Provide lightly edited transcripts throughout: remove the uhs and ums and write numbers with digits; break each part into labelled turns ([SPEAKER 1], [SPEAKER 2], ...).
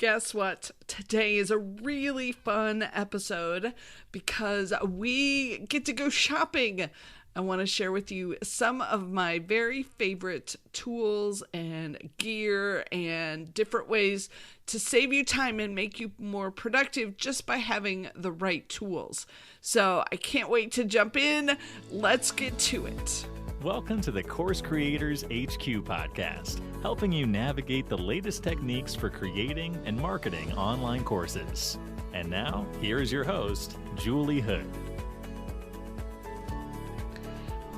[SPEAKER 1] Guess what? Today is a really fun episode because we get to go shopping. I want to share with you some of my very favorite tools and gear and different ways to save you time and make you more productive just by having the right tools. So I can't wait to jump in. Let's get to it.
[SPEAKER 2] Welcome to the Course Creators HQ podcast, helping you navigate the latest techniques for creating and marketing online courses. And now, here is your host, Julie Hood.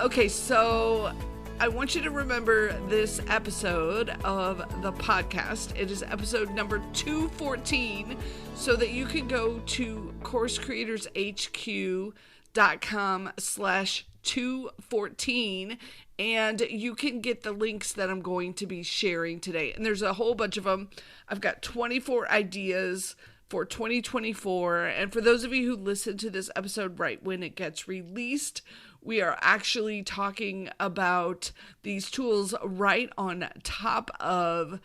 [SPEAKER 1] Okay, so I want you to remember this episode of the podcast. It is episode number 214, so that you can go to coursecreatorshq.com/214 and you can get the links that I'm going to be sharing today. And there's a whole bunch of them. I've got 24 ideas for 2024. And for those of you who listen to this episode right when it gets released, we are actually talking about these tools right on top of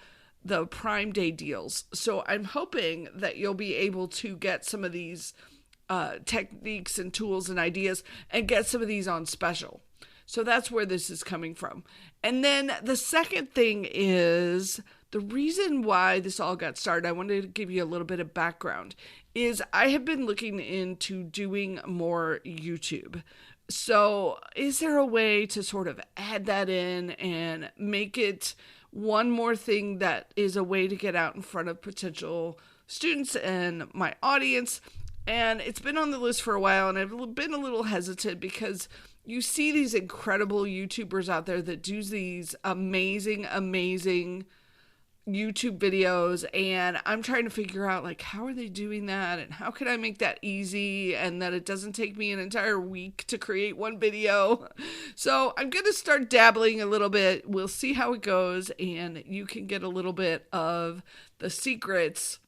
[SPEAKER 1] the Prime Day deals. So I'm hoping that you'll be able to get some of these techniques and tools and ideas and get some of these on special. So that's where this is coming from. And then the second thing is the reason why this all got started. I wanted to give you a little bit of background is I have been looking into doing more YouTube. So is there a way to sort of add that in and make it one more thing that is a way to get out in front of potential students and my audience? And it's been on the list for a while, and I've been a little hesitant because you see these incredible YouTubers out there that do these amazing YouTube videos, and I'm trying to figure out, like, how are they doing that, and how can I make that easy, and that it doesn't take me an entire week to create one video. So I'm going to start dabbling a little bit. We'll see how it goes, and you can get a little bit of the secrets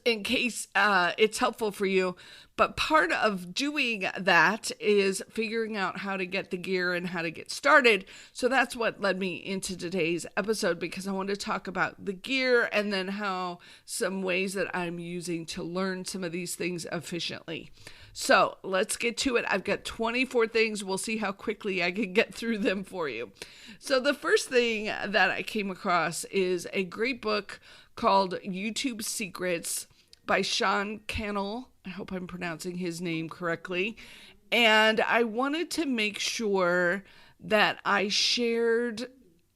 [SPEAKER 1] in case it's helpful for you. But part of doing that is figuring out how to get the gear and how to get started. So that's what led me into today's episode, because I want to talk about the gear and then how some ways that I'm using to learn some of these things efficiently. So let's get to it. I've got 24 things. We'll see how quickly I can get through them for you. So the first thing that I came across is a great book called YouTube Secrets by Sean Cannell. I hope I'm pronouncing his name correctly. And I wanted to make sure that I shared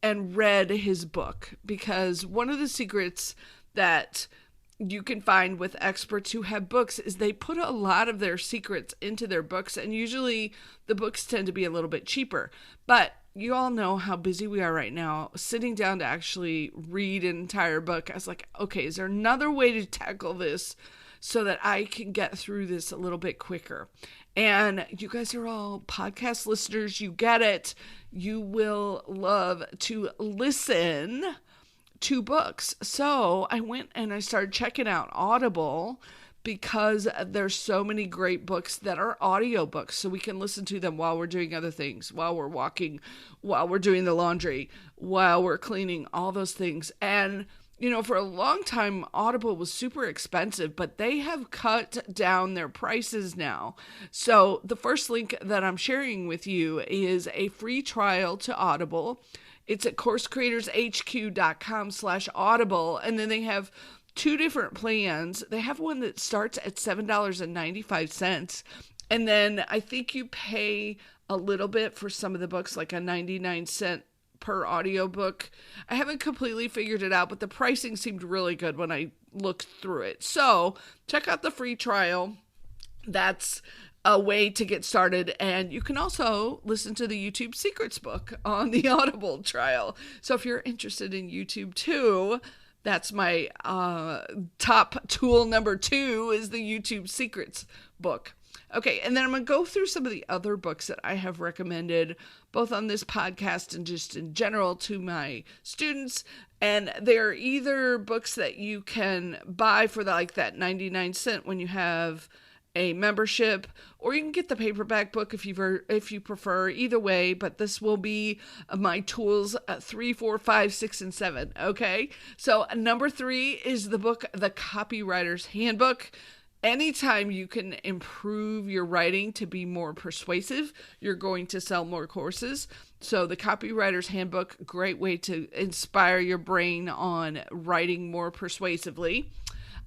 [SPEAKER 1] and read his book, because one of the secrets that you can find with experts who have books is they put a lot of their secrets into their books, and usually the books tend to be a little bit cheaper. But you all know how busy we are right now. Sitting down to actually read an entire book, I was like, okay, is there another way to tackle this so that I can get through this a little bit quicker? And you guys are all podcast listeners. You get it. You will love to listen to books. So I went and I started checking out Audible, because there's so many great books that are audiobooks, so we can listen to them while we're doing other things, while we're walking, while we're doing the laundry, while we're cleaning, all those things. And, you know, for a long time, Audible was super expensive, but they have cut down their prices now. So the first link that I'm sharing with you is a free trial to Audible. It's at coursecreatorshq.com/audible, and then they have two different plans. They have one that starts at $7.95. And then I think you pay a little bit for some of the books, like a 99-cent per audiobook. I haven't completely figured it out, but the pricing seemed really good when I looked through it. So check out the free trial. That's a way to get started. And you can also listen to the YouTube Secrets book on the Audible trial. So if you're interested in YouTube too, that's my top tool number 2 is the YouTube Secrets book. Okay, and then I'm going to go through some of the other books that I have recommended, both on this podcast and just in general to my students. And they're either books that you can buy for that 99 cent when you have a membership, or you can get the paperback book if you prefer. Either way, but this will be my tools 3, 4, 5, 6, and 7. Okay, so number 3 is the book, The Copywriter's Handbook. Anytime you can improve your writing to be more persuasive, you're going to sell more courses. So the Copywriter's Handbook, great way to inspire your brain on writing more persuasively.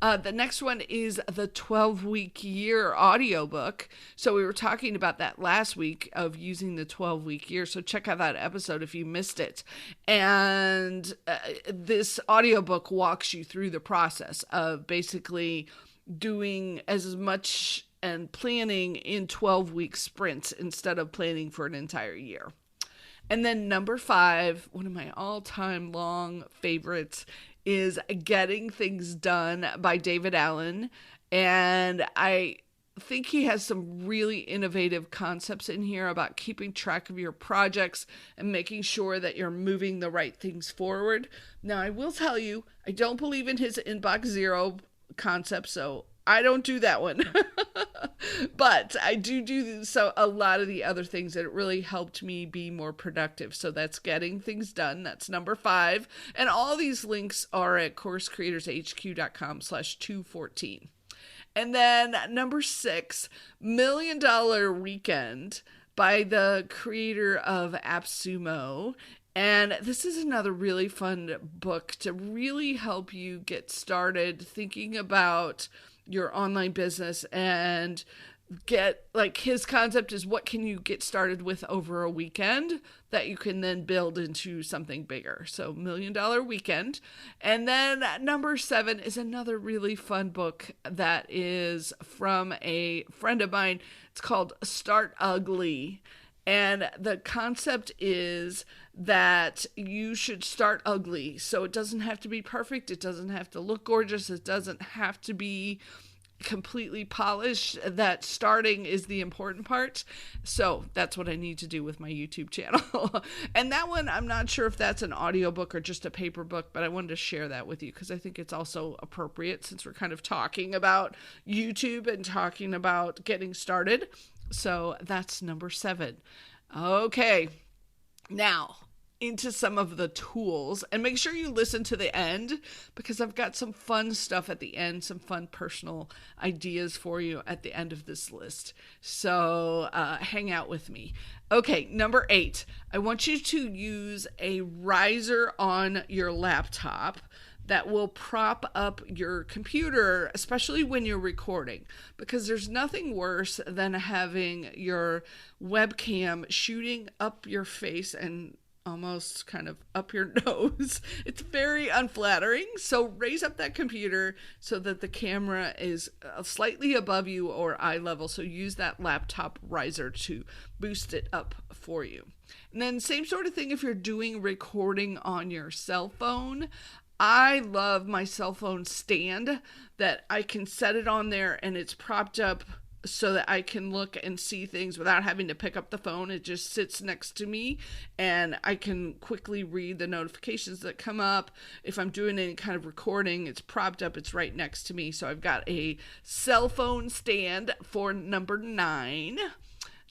[SPEAKER 1] The next one is the 12-week year audiobook. So we were talking about that last week of using the 12-week year. So check out that episode if you missed it. And this audiobook walks you through the process of basically doing as much and planning in 12-week sprints instead of planning for an entire year. And then number 5, one of my all-time long favorites, is Getting Things Done by David Allen. And I think he has some really innovative concepts in here about keeping track of your projects and making sure that you're moving the right things forward. Now, I will tell you, I don't believe in his inbox zero concept, so I don't do that one. But I do so a lot of the other things that it really helped me be more productive. So that's Getting Things Done. That's number 5. And all these links are at coursecreatorshq.com/214. And then number 6, $1 Million Weekend by the creator of AppSumo. And this is another really fun book to really help you get started thinking about your online business and get, like, his concept is what can you get started with over a weekend that you can then build into something bigger. So $1 Million Weekend. And then number 7 is another really fun book that is from a friend of mine. It's called Start Ugly. And the concept is that you should start ugly. So it doesn't have to be perfect. It doesn't have to look gorgeous. It doesn't have to be completely polished. That starting is the important part. So that's what I need to do with my YouTube channel. And that one, I'm not sure if that's an audiobook or just a paper book, but I wanted to share that with you because I think it's also appropriate since we're kind of talking about YouTube and talking about getting started. So that's number 7. Okay, now into some of the tools, and make sure you listen to the end because I've got some fun stuff at the end, some fun personal ideas for you at the end of this list. So hang out with me. Okay, number 8, I want you to use a riser on your laptop that will prop up your computer, especially when you're recording, because there's nothing worse than having your webcam shooting up your face and almost kind of up your nose. It's very unflattering. So raise up that computer so that the camera is slightly above you or eye level. So use that laptop riser to boost it up for you. And then same sort of thing if you're doing recording on your cell phone. I love my cell phone stand that I can set it on there and it's propped up so that I can look and see things without having to pick up the phone. It just sits next to me and I can quickly read the notifications that come up. If I'm doing any kind of recording, it's propped up, it's right next to me. So I've got a cell phone stand for number 9.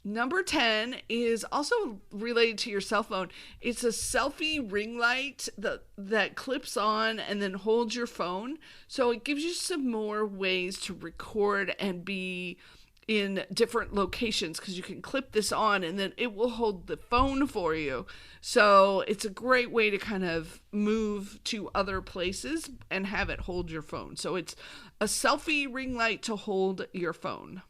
[SPEAKER 1] Number 10 is also related to your cell phone. It's a selfie ring light that clips on and then holds your phone. So it gives you some more ways to record and be in different locations because you can clip this on and then it will hold the phone for you. So it's a great way to kind of move to other places and have it hold your phone. So it's a selfie ring light to hold your phone.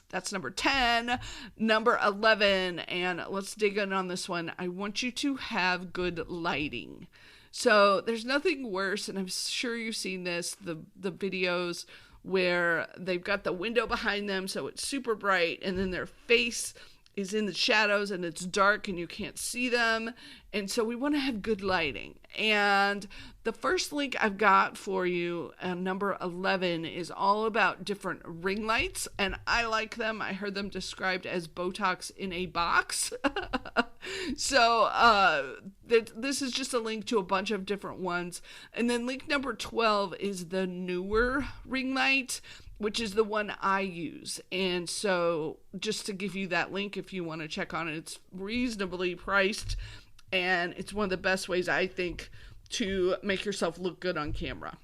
[SPEAKER 1] That's number 10. Number 11, and let's dig in on this one. I want you to have good lighting. So there's nothing worse, and I'm sure you've seen this, the videos where they've got the window behind them, so it's super bright, and then their face is in the shadows and it's dark and you can't see them. And so we want to have good lighting. And the first link I've got for you, number 11, is all about different ring lights. And I like them. I heard them described as Botox in a box. So This is just a link to a bunch of different ones. And then link number 12 is the newer ring light, which is the one I use. And so just to give you that link if you want to check on it, it's reasonably priced. And it's one of the best ways, I think, to make yourself look good on camera.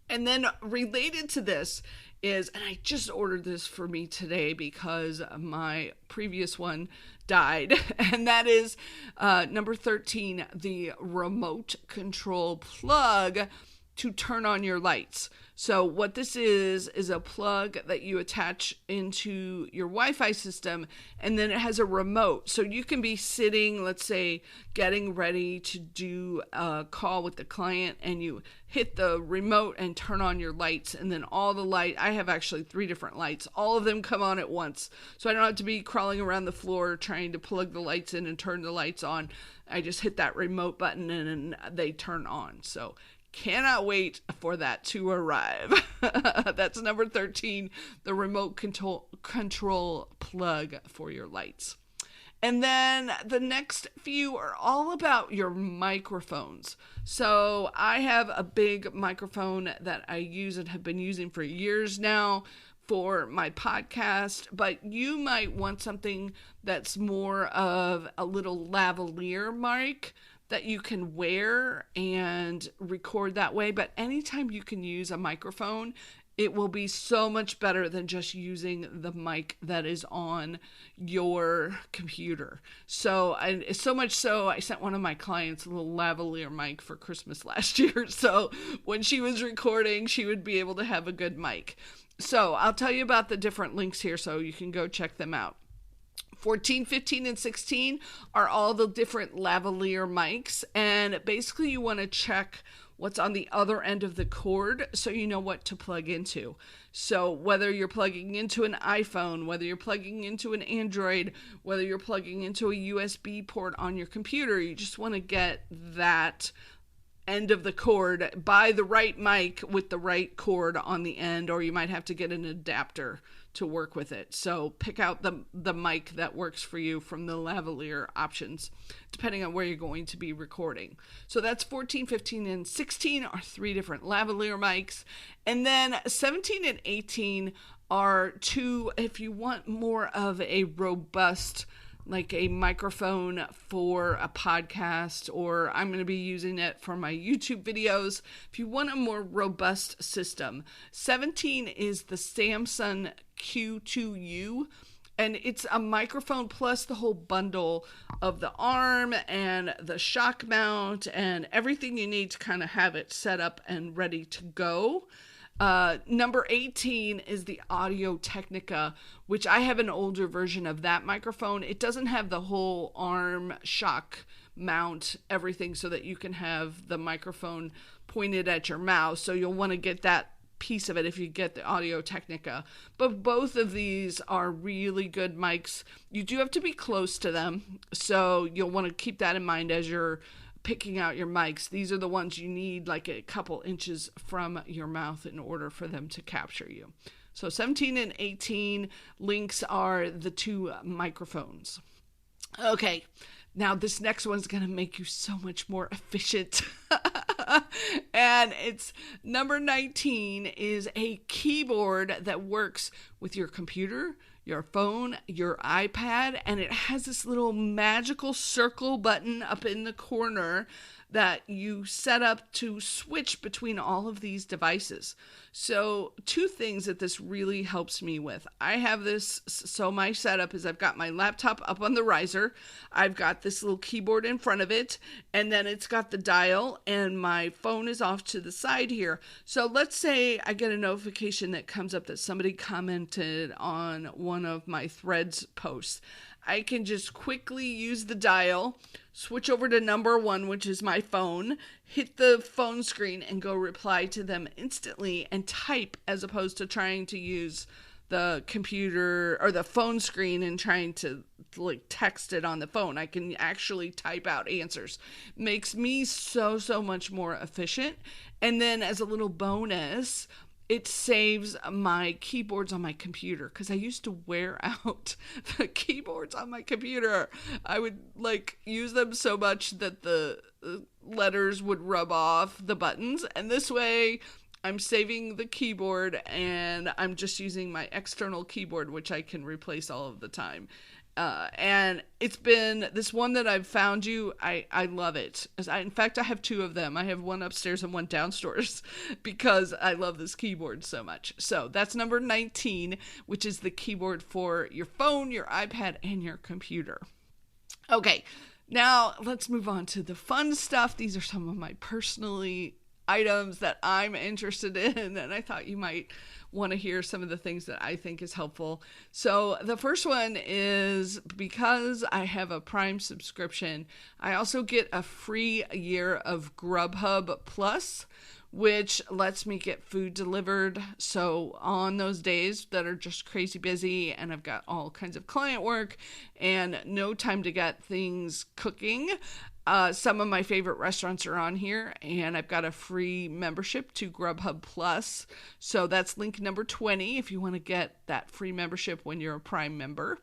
[SPEAKER 1] And then related to this is, and I just ordered this for me today because my previous one died, and that is number 13, the remote control plug to turn on your lights. So what this is a plug that you attach into your Wi-Fi system, and then it has a remote. So you can be sitting, let's say, getting ready to do a call with the client, and you hit the remote and turn on your lights, and then all the I have actually 3 different lights. All of them come on at once. So I don't have to be crawling around the floor trying to plug the lights in and turn the lights on. I just hit that remote button and they turn on. So cannot wait for that to arrive. That's number 13, the remote control plug for your lights. And then the next few are all about your microphones. So I have a big microphone that I use and have been using for years now for my podcast, but you might want something that's more of a little lavalier mic that you can wear and record that way. But anytime you can use a microphone, it will be so much better than just using the mic that is on your computer. So much so, I sent one of my clients a little lavalier mic for Christmas last year. So when she was recording, she would be able to have a good mic. So I'll tell you about the different links here so you can go check them out. 14, 15, and 16 are all the different lavalier mics, and basically you want to check what's on the other end of the cord so you know what to plug into. So whether you're plugging into an iPhone, whether you're plugging into an Android, whether you're plugging into a USB port on your computer, you just want to get that end of the cord, buy the right mic with the right cord on the end, or you might have to get an adapter to work with it. So pick out the mic that works for you from the lavalier options, depending on where you're going to be recording. So that's 14, 15, and 16 are 3 different lavalier mics. And then 17 and 18 are 2, if you want more of a robust, like a microphone for a podcast, or I'm going to be using it for my YouTube videos. If you want a more robust system, 17 is the Samsung Q2U, and it's a microphone plus the whole bundle of the arm and the shock mount and everything you need to kind of have it set up and ready to go. Number 18 is the Audio Technica, which I have an older version of that microphone. It doesn't have the whole arm shock mount, everything, so that you can have the microphone pointed at your mouth. So you'll want to get that piece of it if you get the Audio Technica. But both of these are really good mics. You do have to be close to them, so you'll want to keep that in mind as you're picking out your mics. These are the ones you need like a couple inches from your mouth in order for them to capture you. So 17 and 18 links are the 2 microphones. Okay, now this next one's going to make you so much more efficient. And it's number 19 is a keyboard that works with your computer, your phone, your iPad, and it has this little magical circle button up in the corner that you set up to switch between all of these devices. So 2 things that this really helps me with. I have this, so my setup is I've got my laptop up on the riser, I've got this little keyboard in front of it, and then it's got the dial, and my phone is off to the side here. So let's say I get a notification that comes up that somebody commented on one of my Threads posts. I can just quickly use the dial, switch over to number 1, which is my phone, hit the phone screen, and go reply to them instantly and type, as opposed to trying to use the computer or the phone screen and trying to like text it on the phone. I can actually type out answers. Makes me so much more efficient. And then as a little bonus, it saves my keyboards on my computer, because I used to wear out the keyboards on my computer. I would like use them so much that the letters would rub off the buttons, and this way I'm saving the keyboard and I'm just using my external keyboard, which I can replace all of the time. And it's been this one that I've found you. I love it. In fact, I have two of them. I have one upstairs and one downstairs because I love this keyboard so much. So that's number 19, which is the keyboard for your phone, your iPad, and your computer. Okay, now let's move on to the fun stuff. These are some of my personally items that I'm interested in, and I thought you might want to hear some of the things that I think is helpful. So the first one is, because I have a Prime subscription, I also get a free year of Grubhub Plus, which lets me get food delivered. So on those days that are just crazy busy and I've got all kinds of client work and no time to get things cooking, some of my favorite restaurants are on here, and I've got a free membership to Grubhub Plus. So that's link number 20 if you want to get that free membership when you're a Prime member.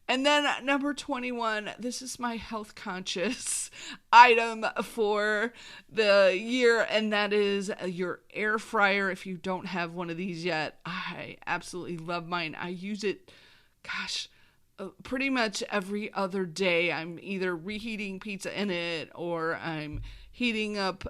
[SPEAKER 1] And then number 21, this is my health conscious item for the year, and that is your air fryer. If you don't have one of these yet, I absolutely love mine. I use it, pretty much every other day. I'm either reheating pizza in it, or I'm heating up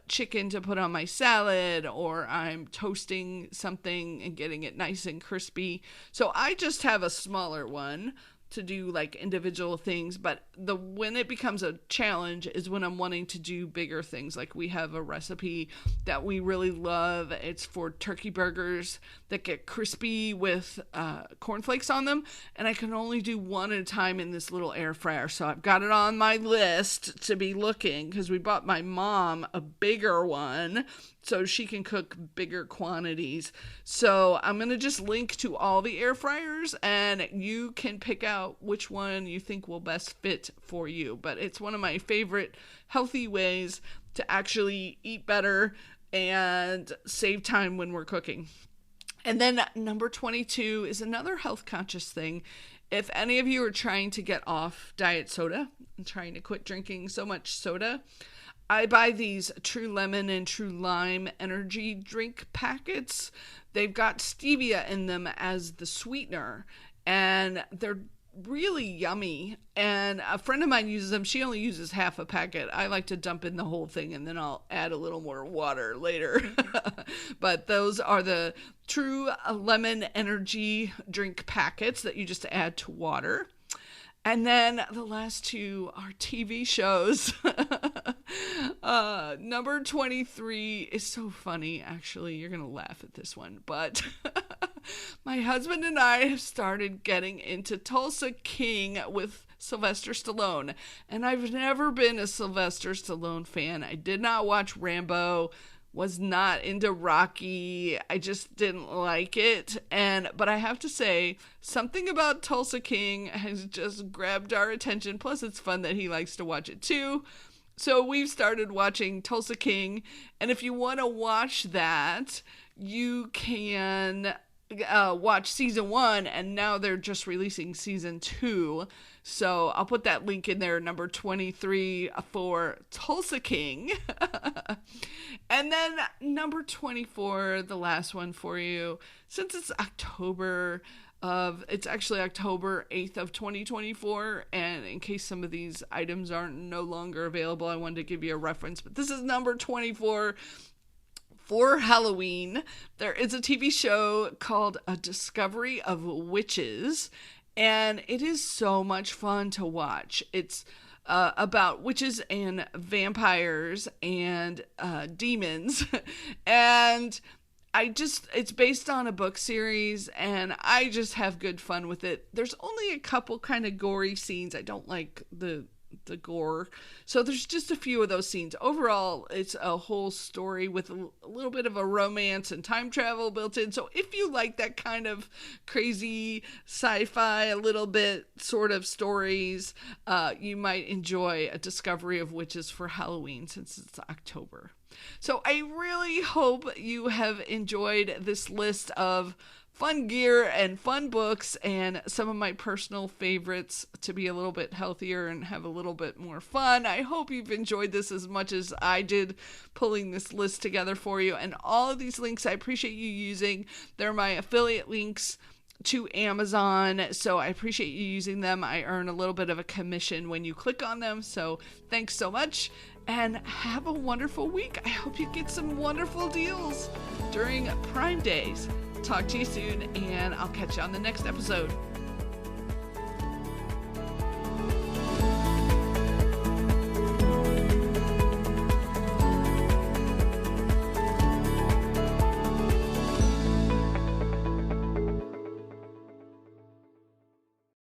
[SPEAKER 1] chicken to put on my salad, or I'm toasting something and getting it nice and crispy. So I just have a smaller one to do like individual things, but when it becomes a challenge is when I'm wanting to do bigger things. Like we have a recipe that we really love. It's for turkey burgers that get crispy with cornflakes on them, and I can only do one at a time in this little air fryer. So I've got it on my list to be looking, because we bought my mom a bigger one so she can cook bigger quantities. So I'm going to just link to all the air fryers, and you can pick out which one you think will best fit for you. But it's one of my favorite healthy ways to actually eat better and save time when we're cooking. And then number 22 is another health conscious thing. If any of you are trying to get off diet soda and trying to quit drinking so much soda, I buy these True Lemon and True Lime energy drink packets. They've got stevia in them as the sweetener, and they're really yummy. And a friend of mine uses them. She only uses half a packet. I like to dump in the whole thing, and then I'll add a little more water later. But those are the True Lemon energy drink packets that you just add to water. And then the last two are TV shows. Number 23 is so funny, actually. You're going to laugh at this one. But my husband and I have started getting into Tulsa King with Sylvester Stallone. And I've never been a Sylvester Stallone fan. I did not watch Rambo, was not into Rocky. I just didn't like it. But I have to say, something about Tulsa King has just grabbed our attention. Plus, it's fun that he likes to watch it too. So we've started watching Tulsa King. And if you want to watch that, you can watch season 1, and now they're just releasing season 2. So I'll put that link in there, number 23 for Tulsa King. And then number 24, the last one for you, since it's it's actually October 8th of 2024, and in case some of these items are no longer available, I wanted to give you a reference, but this is number 24 for Halloween. There is a TV show called A Discovery of Witches, and it is so much fun to watch. It's about witches and vampires and demons. And it's based on a book series, and I just have good fun with it. There's only a couple kind of gory scenes. I don't like the gore, so there's just a few of those scenes. Overall, it's a whole story with a little bit of a romance and time travel built in. So if you like that kind of crazy sci-fi, a little bit sort of stories, you might enjoy A Discovery of Witches for Halloween, since it's October. So I really hope you have enjoyed this list of fun gear and fun books and some of my personal favorites to be a little bit healthier and have a little bit more fun. I hope you've enjoyed this as much as I did pulling this list together for you. And all of these links I appreciate you using. They're my affiliate links to Amazon, so I appreciate you using them. I earn a little bit of a commission when you click on them, so thanks so much, and have a wonderful week. I hope you get some wonderful deals during Prime Days. Talk to you soon, and I'll catch you on the next episode.